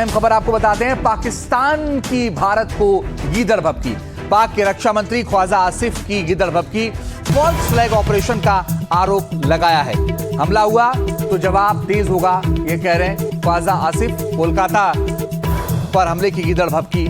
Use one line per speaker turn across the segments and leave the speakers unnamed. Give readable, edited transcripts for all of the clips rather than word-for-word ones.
अहम खबर आपको बताते हैं, पाकिस्तान की भारत को गीदड़ भभकी। पाक के रक्षा मंत्री ख्वाजा आसिफ की गीदड़ भभकी, फॉल्स फ्लैग ऑपरेशन का आरोप लगाया है। हमला हुआ तो जवाब तेज होगा, ये कह रहे हैं ख्वाजा आसिफ। कोलकाता पर हमले की गीदड़ भभकी।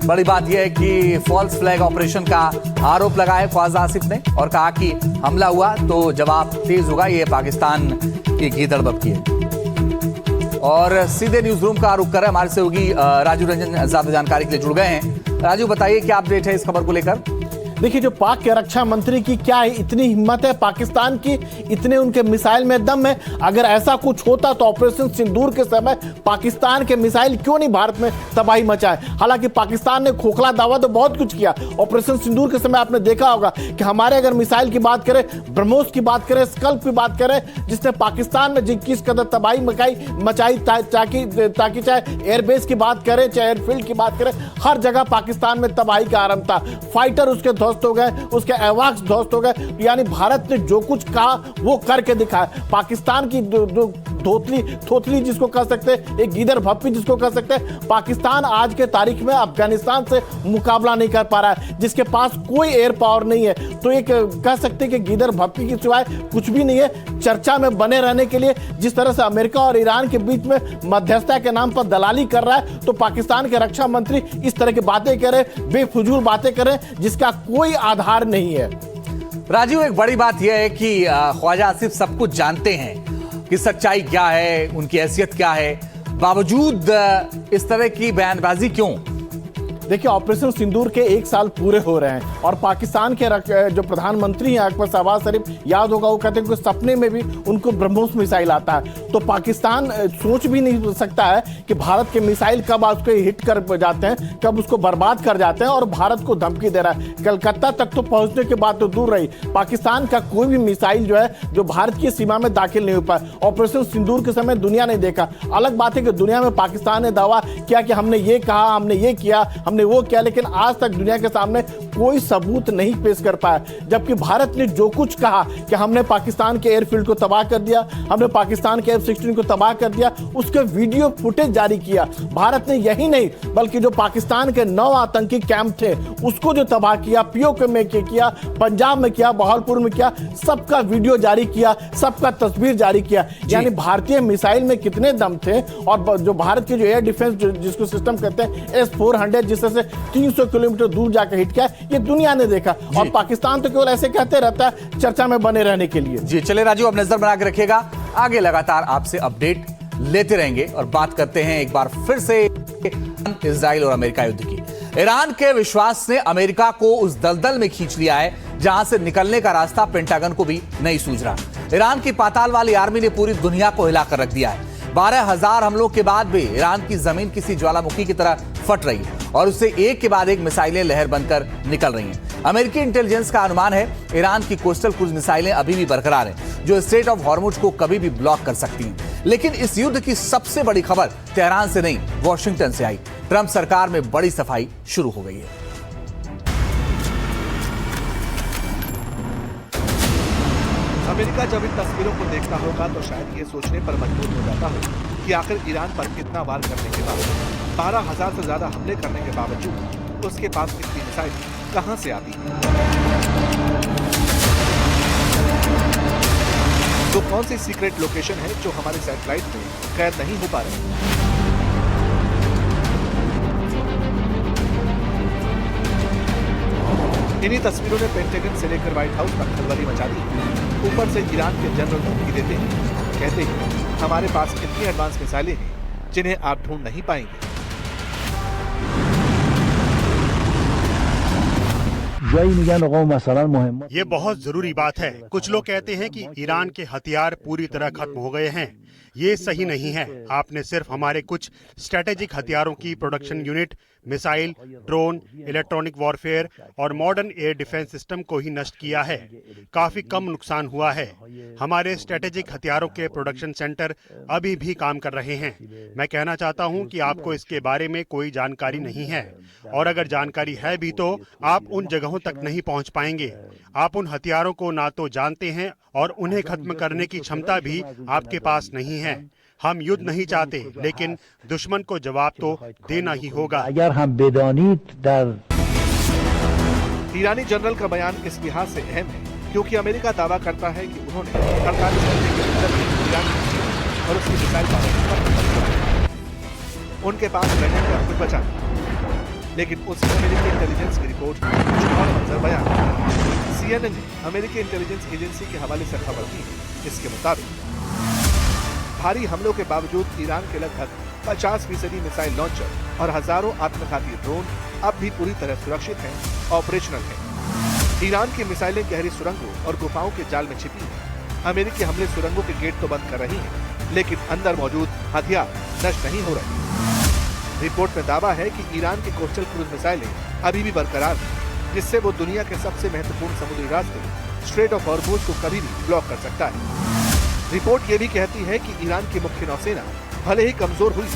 बड़ी बात यह है कि फॉल्स फ्लैग ऑपरेशन का आरोप लगाया ख्वाजा आसिफ ने और कहा कि हमला हुआ तो जवाब तेज होगा, यह पाकिस्तान की गीदड़ भभकी है। और सीधे न्यूज रूम का रुख कर रहे हमारे सहयोगी राजू रंजन ज्यादा जानकारी के लिए जुड़ गए हैं। राजू, बताइए क्या अपडेट है इस खबर को लेकर?
देखिए, जो पाक के रक्षा मंत्री की क्या है, इतनी हिम्मत है पाकिस्तान की, इतने उनके मिसाइल में दम है। अगर ऐसा कुछ होता तो ऑपरेशन सिंदूर के समय पाकिस्तान के मिसाइल क्यों नहीं भारत में तबाही मचाए। हालांकि पाकिस्तान ने खोखला दावा तो बहुत कुछ किया। ऑपरेशन सिंदूर के समय आपने देखा होगा कि हमारे अगर मिसाइल की बात करें, ब्रह्मोस की बात करें, स्कल्प की बात करें, जिसने पाकिस्तान में किस कदर तबाही मचाई, ताकि चाहे एयरबेस की बात करें, चाहे एयरफील्ड की बात करें, हर जगह पाकिस्तान में तबाही का आरंभ था। फाइटर उसके ध्वस्त हो गए, उसके एवाक्स ध्वस्त हो गए। यानी भारत ने जो कुछ कहा वो करके दिखाया। पाकिस्तान की थोथली जिसको कह सकते हैं, एक गीदड़ भभकी जिसको कह सकते हैं, पाकिस्तान आज के तारीख में अफगानिस्तान से मुकाबला नहीं कर पा रहा है, जिसके पास कोई एयर पावर नहीं है। तो एक कह सकते हैं कि गीदड़ भभकी की सिवाय कुछ भी नहीं है। चर्चा में बने रहने के लिए जिस तरह से अमेरिका और ईरान के बीच में मध्यस्थता के नाम पर दलाली कर रहा है, तो पाकिस्तान के रक्षा मंत्री इस तरह की बातें कर रहे, बेफुजूल बातें कर रहे, जिसका कोई आधार नहीं है।
राजीव, एक बड़ी बात यह है कि ख्वाजा आसिफ सब कुछ जानते हैं कि सच्चाई क्या है, उनकी हैसियत क्या है, बावजूद इस तरह की बयानबाजी क्यों?
देखिए, ऑपरेशन सिंदूर के 1 साल पूरे हो रहे हैं और पाकिस्तान के जो प्रधानमंत्री हैं अकबर शहबाज शरीफ, याद होगा, वो कहते हैं कि सपने में भी उनको ब्रह्मोस मिसाइल आता है। तो पाकिस्तान सोच भी नहीं सकता है कि भारत के मिसाइल कब उसको हिट कर जाते हैं, कब उसको बर्बाद कर जाते हैं, और भारत को धमकी दे रहा है। कलकत्ता तक तो पहुंचने की बात तो दूर रही, पाकिस्तान का कोई भी मिसाइल जो है जो भारत की सीमा में दाखिल नहीं हो पाया। ऑपरेशन सिंदूर के समय दुनिया ने देखा। अलग बात है कि दुनिया में पाकिस्तान ने दावा किया कि हमने ये कहा, हमने ये किया, हमने वो किया, लेकिन आज तक दुनिया के सामने कोई सबूत नहीं पेश कर पाया। जबकि भारत ने जो कुछ कहा कि हमने पाकिस्तान के एयरफील्ड को तबाह कर दिया, हमने पाकिस्तान के F-16 को तबाह कर दिया, उसके वीडियो फुटेज जारी किया। भारत ने यही नहीं बल्कि जो पाकिस्तान के 9 आतंकी कैंप थे उसको जो तबाह किया, पीओके में किया, पंजाब में किया, बहावलपुर में किया, सबका वीडियो जारी किया, सबका तस्वीर जारी किया। यानी भारतीय मिसाइल में कितने दम थे। और जो भारत के जो एयर डिफेंस जिसको सिस्टम कहते हैं S-400, जिस तरह से 300 किलोमीटर दूर जाकर हिट किया, ये दुनिया ने देखा। और पाकिस्तान तो केवल ऐसे कहते रहता है चर्चा में बने रहने के लिए।
जी चले राजू, अब नजर बना के रखिएगा, आगे लगातार आपसे अपडेट लेते रहेंगे। और बात करते हैं एक बार फिर से इजराइल और अमेरिका युद्ध की। ईरान के विश्वास ने अमेरिका को उस दलदल में खींच लिया है जहां से निकलने का रास्ता पेंटागन को भी नहीं सूझ रहा। ईरान की पाताल वाली आर्मी ने पूरी दुनिया को हिलाकर रख दिया है। 12,000 हमलों के बाद भी ईरान की जमीन किसी ज्वालामुखी की तरह फट रही है और उससे एक के बाद एक मिसाइलें लहर बनकर निकल रही हैं। अमेरिकी इंटेलिजेंस का अनुमान है ईरान की कोस्टल क्रूज मिसाइलें अभी भी बरकरार हैं, जो स्ट्रेट ऑफ हॉर्मुज को कभी भी ब्लॉक कर सकती हैं। लेकिन इस युद्ध की सबसे बड़ी खबर तेहरान से नहीं, वॉशिंगटन से आई। ट्रंप सरकार में बड़ी सफाई शुरू हो गई है।
अमेरिका जब इन तस्वीरों को देखता होगा तो शायद ये सोचने पर मजबूर हो जाता हो कि आखिर ईरान पर कितना वार करने के बाद, 12,000 से ज्यादा हमले करने के बावजूद उसके पास इतनी मिसाइल कहां से आती है। तो कौन सी सीक्रेट लोकेशन है जो हमारे सैटेलाइट में कैद नहीं हो पा रही। इन्हीं तस्वीरों ने पेंटागन से लेकर व्हाइट हाउस तक खलबली मचा दी। ऊपर से ईरान के जनरल धमकी देते हैं, कहते हैं हमारे पास इतनी एडवांस मिसाइलें हैं जिन्हें आप ढूंढ नहीं पाएंगे।
ये बहुत जरूरी बात है। कुछ लोग कहते हैं कि ईरान के हथियार पूरी तरह खत्म हो गए हैं। ये सही नहीं है। आपने सिर्फ हमारे कुछ स्ट्रेटेजिक हथियारों की production unit, missile, drone, electronic warfare और मॉडर्न एयर डिफेंस सिस्टम को ही नष्ट किया है। काफी कम नुकसान हुआ है। हमारे स्ट्रेटेजिक हथियारों के प्रोडक्शन सेंटर अभी भी काम कर रहे हैं। मैं कहना चाहता हूं कि आपको इसके बारे में कोई जानकारी नहीं है, और अगर जानकारी है भी तो आप उन जगहों तक नहीं पहुंच पाएंगे। आप उन हथियारों को ना तो जानते हैं और उन्हें खत्म करने की क्षमता भी आपके पास नहीं नहीं है। हम युद्ध नहीं चाहते, लेकिन दुश्मन को जवाब तो देना ही होगा।
अगर हम बेदानीत दर
ईरानी जनरल का बयान इस लिहाज से अहम है क्योंकि अमेरिका दावा करता है कि उन्होंने 48 घंटे के अंदर ईरान की और उसकी मिसाइल पावर उनके पास लड़ने का कुछ बचा नहीं। लेकिन उसी अमेरिकी इंटेलिजेंस की रिपोर्ट कुछ और मंजर बयान। CNN ने अमेरिकी इंटेलिजेंस एजेंसी के हवाले से खबर दी। इसके मुताबिक भारी हमलों के बावजूद ईरान के लगभग 50% मिसाइल लॉन्चर और हजारों आत्मघाती ड्रोन अब भी पूरी तरह सुरक्षित हैं, ऑपरेशनल हैं। ईरान की मिसाइलें गहरी सुरंगों और गुफाओं के जाल में छिपी हैं। अमेरिकी हमले सुरंगों के गेट तो बंद कर रही हैं, लेकिन अंदर मौजूद हथियार नष्ट नहीं हो रहे। रिपोर्ट में दावा है कि ईरान की कोस्टल क्रूज मिसाइलें अभी भी बरकरार हैं, जिससे वो दुनिया के सबसे महत्वपूर्ण समुद्री रास्ते स्ट्रेट ऑफ हॉर्मुज को कभी भी ब्लॉक कर सकता है। रिपोर्ट ये भी कहती है कि ईरान की मुख्य नौसेना भले ही कमजोर हुई,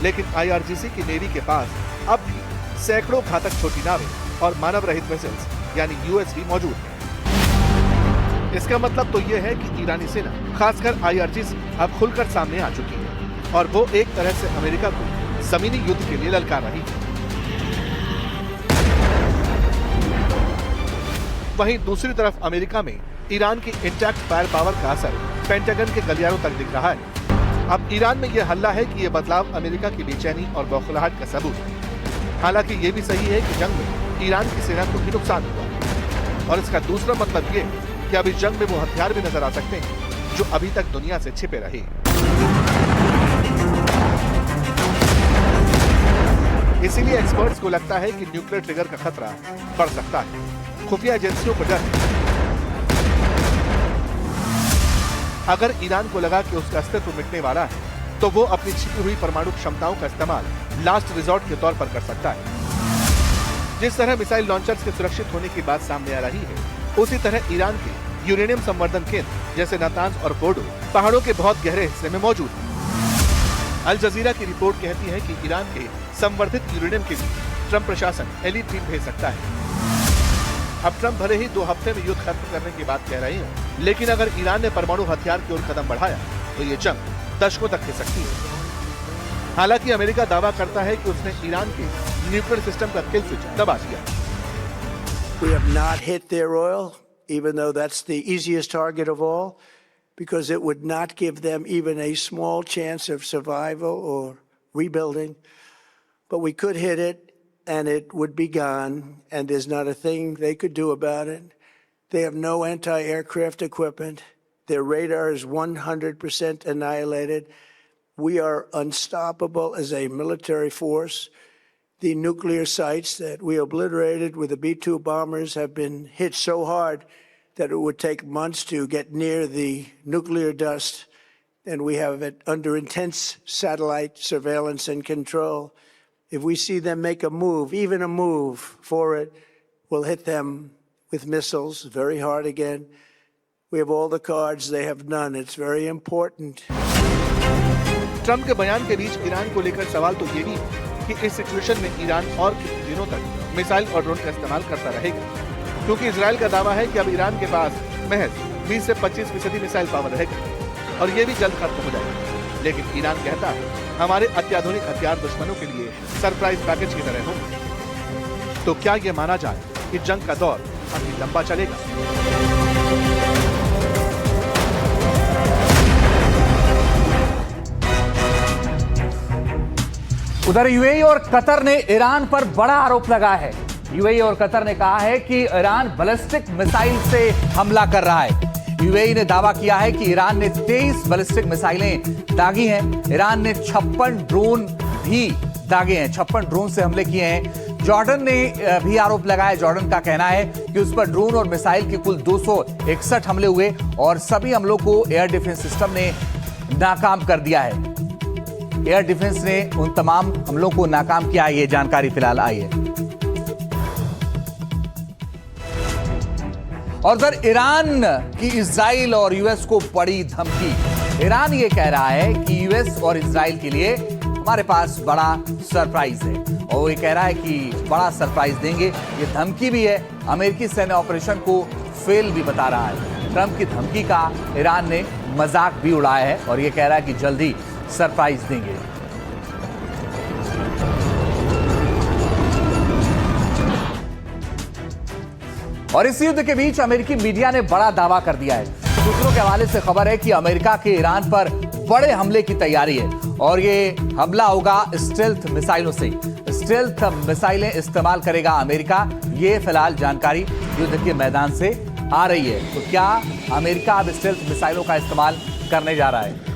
लेकिन IRGC की नेवी के पास अब भी सैकड़ों घातक छोटी नावें और मानव रहित वेसल्स यानी USV मौजूद हैं। इसका मतलब तो यह है कि ईरानी सेना, खासकर IRGC, अब खुलकर सामने आ चुकी है और वो एक तरह से अमेरिका को जमीनी युद्ध के लिए ललकार रही है। वहीं दूसरी तरफ अमेरिका में ईरान की इंटैक्ट फायर पावर का असर पेंटागन के गलियारों तक दिख रहा है। अब ईरान में यह हल्ला है कि यह बदलाव अमेरिका की बेचैनी और बौखलाहट का सबूत है। हालांकि ये भी सही है कि जंग में ईरान की सेना को भी नुकसान हुआ और इसका दूसरा मतलब ये कि अब इस जंग में वो हथियार भी नजर आ सकते हैं जो अभी तक दुनिया से छिपे रहे। इसीलिए एक्सपर्ट्स को लगता है कि न्यूक्लियर ट्रिगर का खतरा बढ़ सकता है। खुफिया एजेंसियों को डर है। अगर ईरान को लगा कि उसका अस्तित्व मिटने वाला है, तो वो अपनी छिपी हुई परमाणु क्षमताओं का इस्तेमाल लास्ट रिजॉर्ट के तौर पर कर सकता है। जिस तरह मिसाइल लॉन्चर्स के सुरक्षित होने की बात सामने आ रही है, उसी तरह ईरान के यूरेनियम संवर्धन केंद्र जैसे नातांज और फोर्डो पहाड़ों के बहुत गहरे हिस्से में मौजूद है। अल जजीरा की रिपोर्ट कहती है कि ईरान के संवर्धित यूरेनियम के लिए ट्रंप प्रशासन एलीट टीम भेज सकता है। अब ट्रंप भले ही 2 हफ्ते में युद्ध खत्म करने की बात कह रहे हैं, लेकिन अगर ईरान ने परमाणु हथियार की ओर कदम बढ़ाया तो ये जंग दशकों तक खिंच सकती है। हालांकि अमेरिका दावा करता है कि उसने ईरान के न्यूक्लियर सिस्टम का किल स्विच दबा दिया।
We have not hit their oil, even though that's the easiest target of all, because it would not give them even a small chance of survival or rebuilding. But we could hit it, and it would be gone, and there's not a thing they could do about it. They have no anti-aircraft equipment. Their radar is 100% annihilated. We are unstoppable as a military force. The nuclear sites that we obliterated with the B-2 bombers have been hit so hard that it would take months to get near the nuclear dust, and we have it under intense satellite surveillance and control. If we see them make a move, even a move for it, we'll hit them with missiles very hard again. We have all the cards, they have none. It's very important.
Trump के बयान के बीच Iran को लेकर सवाल तो ये भी है कि इस सिचुएशन में ईरान और कितने दिनों तक मिसाइल और ड्रोन का इस्तेमाल करता रहेगा, क्योंकि इजराइल का दावा है कि अब ईरान के पास महज 20 से 25% मिसाइल पावर रहेगा और ये भी जल्द खत्म हो जाएगा। लेकिन ईरान कहता है हमारे अत्याधुनिक हथियार दुश्मनों के लिए सरप्राइज पैकेज की तरह होंगे। तो क्या ये माना जाए कि जंग का दौर अभी लंबा चलेगा?
उधर यूएई और कतर ने ईरान पर बड़ा आरोप लगाया है। यूएई और कतर ने कहा है कि ईरान बैलिस्टिक मिसाइल से हमला कर रहा है। यूएई ने दावा किया है कि ईरान ने 23 बैलिस्टिक मिसाइलें दागी हैं। ईरान ने 56 ड्रोन भी दागे हैं, 56 ड्रोन से हमले किए हैं। जॉर्डन ने भी आरोप लगाया। जॉर्डन का कहना है कि उस पर ड्रोन और मिसाइल के कुल 261 हमले हुए और सभी हमलों को एयर डिफेंस सिस्टम ने नाकाम कर दिया है। एयर डिफेंस ने उन तमाम हमलों को नाकाम किया है। ये जानकारी फिलहाल आई है। और उधर ईरान की इजराइल और यूएस को बड़ी धमकी। ईरान ये कह रहा है कि यूएस और इजराइल के लिए हमारे पास बड़ा सरप्राइज है और वो ये कह रहा है कि बड़ा सरप्राइज देंगे। ये धमकी भी है। अमेरिकी सैन्य ऑपरेशन को फेल भी बता रहा है। ट्रंप की धमकी का ईरान ने मजाक भी उड़ाया है और ये कह रहा है कि जल्दी सरप्राइज देंगे। और इस युद्ध के बीच अमेरिकी मीडिया ने बड़ा दावा कर दिया है। सूत्रों के हवाले से खबर है कि अमेरिका के ईरान पर बड़े हमले की तैयारी है और ये हमला होगा स्टेल्थ मिसाइलों से। स्टेल्थ मिसाइलें इस्तेमाल करेगा अमेरिका, ये फिलहाल जानकारी युद्ध के मैदान से आ रही है। तो क्या अमेरिका अब स्टेल्थ मिसाइलों का इस्तेमाल करने जा रहा है?